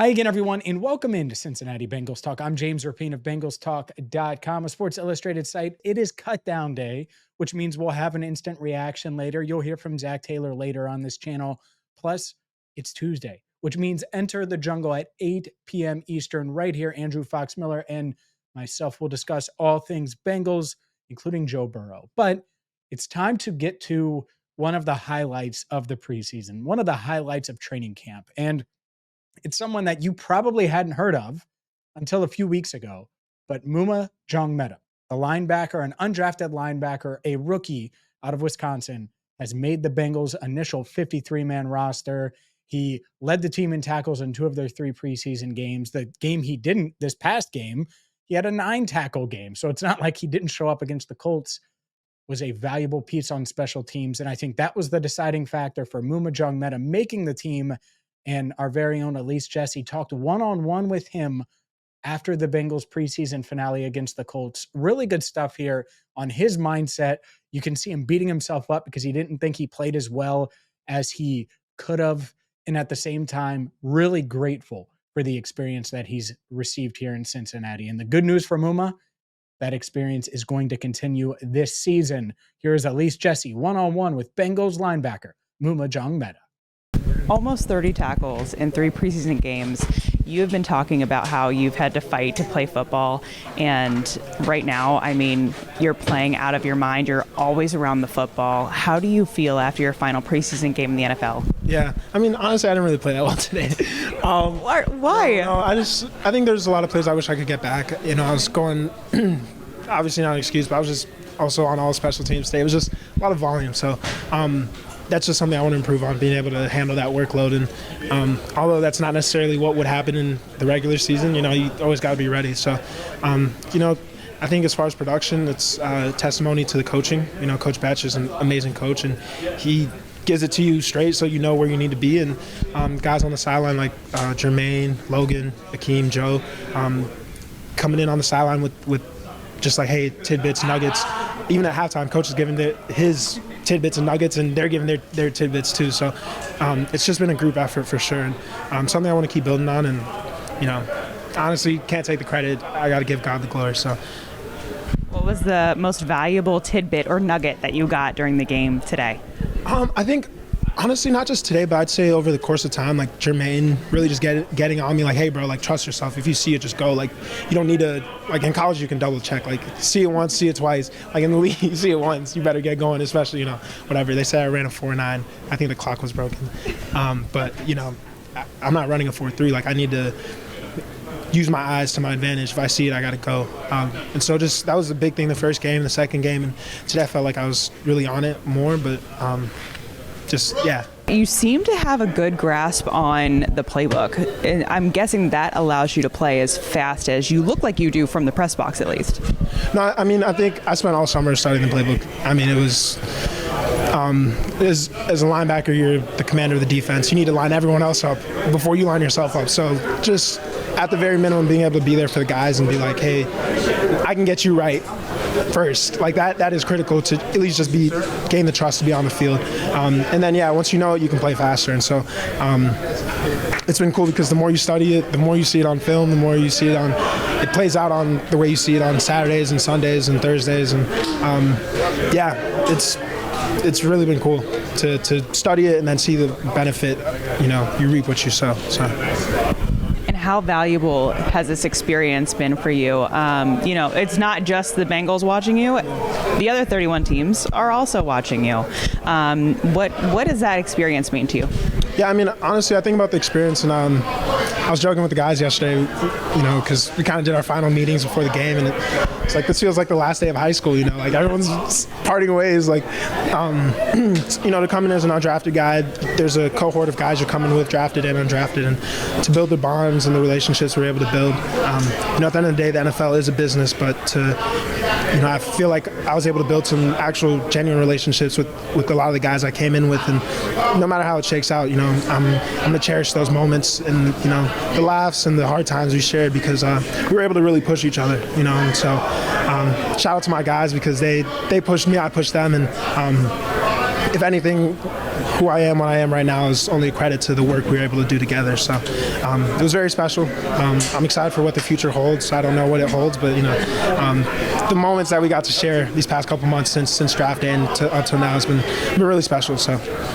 Hi again, everyone, and welcome into Cincinnati Bengals Talk. I'm James Rapien of BengalsTalk.com, a Sports Illustrated site. It is cut down day, which means we'll have an instant reaction later. You'll hear from Zach Taylor later on this channel. Plus, it's Tuesday, which means enter the jungle at 8 p.m. Eastern right here. Andrew Fox Miller and myself will discuss all things Bengals, including Joe Burrow. But it's time to get to one of the highlights of the preseason, one of the highlights of training camp. And it's someone that you probably hadn't heard of until a few weeks ago, but Maema Njongmeta, the linebacker, an undrafted linebacker, a rookie out of Wisconsin, has made the Bengals' initial 53-man roster. He led the team in tackles in 2 of their 3 preseason games. The game he didn't, this past game, he had a 9-tackle game. So it's not like he didn't show up against the Colts. Was a valuable piece on special teams. And I think that was the deciding factor for Maema Njongmeta making the team. And our very own Elise Jesse talked one-on-one with him after the Bengals preseason finale against the Colts. Really good stuff here on his mindset. You can see him beating himself up because he didn't think he played as well as he could have. And at the same time, really grateful for the experience that he's received here in Cincinnati. And the good news for Maema, that experience is going to continue this season. Here's Elise Jesse one-on-one with Bengals linebacker Maema Njongmeta. Almost 30 tackles in 3 preseason games. You have been talking about how you've had to fight to play football, and right now, I mean, you're playing out of your mind. You're always around the football. How do you feel after your final preseason game in the NFL? Yeah, I mean, honestly, I didn't really play that well today. Why? No, I think there's a lot of plays I wish I could get back. You know, I was going, obviously not an excuse, but I was just also on all special teams today. It was just a lot of volume, so that's just something I want to improve on, being able to handle that workload. And although that's not necessarily what would happen in the regular season, you know, you always got to be ready. So, you know, I think as far as production, it's testimony to the coaching. You know, Coach Batch is an amazing coach, and he gives it to you straight so you know where you need to be. And guys on the sideline like Jermaine, Logan, Akeem, Joe, coming in on the sideline with just like, hey, tidbits, nuggets. Even at halftime, coach is giving his tidbits and nuggets, and they're giving their tidbits too. So it's just been a group effort for sure, and something I want to keep building on. And, you know, honestly, can't take the credit. I got to give God the glory. So, what was the most valuable tidbit or nugget that you got during the game today? I think, honestly, not just today, but I'd say over the course of time, like Jermaine really just getting on me, like, hey, bro, like, trust yourself. If you see it, just go. Like, you don't need to, like, in college, you can double check. Like, see it once, see it twice. Like, in the league, you see it once, you better get going, especially, you know, whatever. They say I ran a 4.9. I think the clock was broken. But, you know, I'm not running a 4.3. Like, I need to use my eyes to my advantage. If I see it, I got to go. And so just that was the big thing the first game, the second game. And today I felt like I was really on it more, but just, yeah. You seem to have a good grasp on the playbook, and I'm guessing that allows you to play as fast as you look like you do from the press box, at least. No, I mean, I think I spent all summer studying the playbook. I mean, it was as a linebacker, you're the commander of the defense. You need to line everyone else up before you line yourself up. So just at the very minimum, being able to be there for the guys and be like, hey, I can get you right first. Like that is critical to at least just gain the trust to be on the field. And then, yeah, once you know it, you can play faster. And so it's been cool because the more you study it, the more you see it on film, the more you see it it plays out on the way you see it on Saturdays and Sundays and Thursdays. And yeah, it's really been cool to study it and then see the benefit. You know, you reap what you sow. So. And how valuable has this experience been for you? You know, it's not just the Bengals watching you. The other 31 teams are also watching you. What does that experience mean to you? Yeah, I mean, honestly, I think about the experience, and I was joking with the guys yesterday, you know, because we kind of did our final meetings before the game, and it's like this feels like the last day of high school, you know, like everyone's parting ways, like, you know, to come in as an undrafted guy, there's a cohort of guys you're coming with, drafted and undrafted, and to build the bonds and the relationships we're able to build. You know, at the end of the day, the NFL is a business, but you know, I feel like I was able to build some actual genuine relationships with a lot of the guys I came in with, and no matter how it shakes out, you know, I'm going to cherish those moments and, you know, the laughs and the hard times we shared because we were able to really push each other, you know. And so shout out to my guys because they pushed me, I pushed them, and if anything, who I am, what I am right now, is only a credit to the work we were able to do together. So it was very special. I'm excited for what the future holds. I don't know what it holds, but the moments that we got to share these past couple months since draft day and until now has been really special. So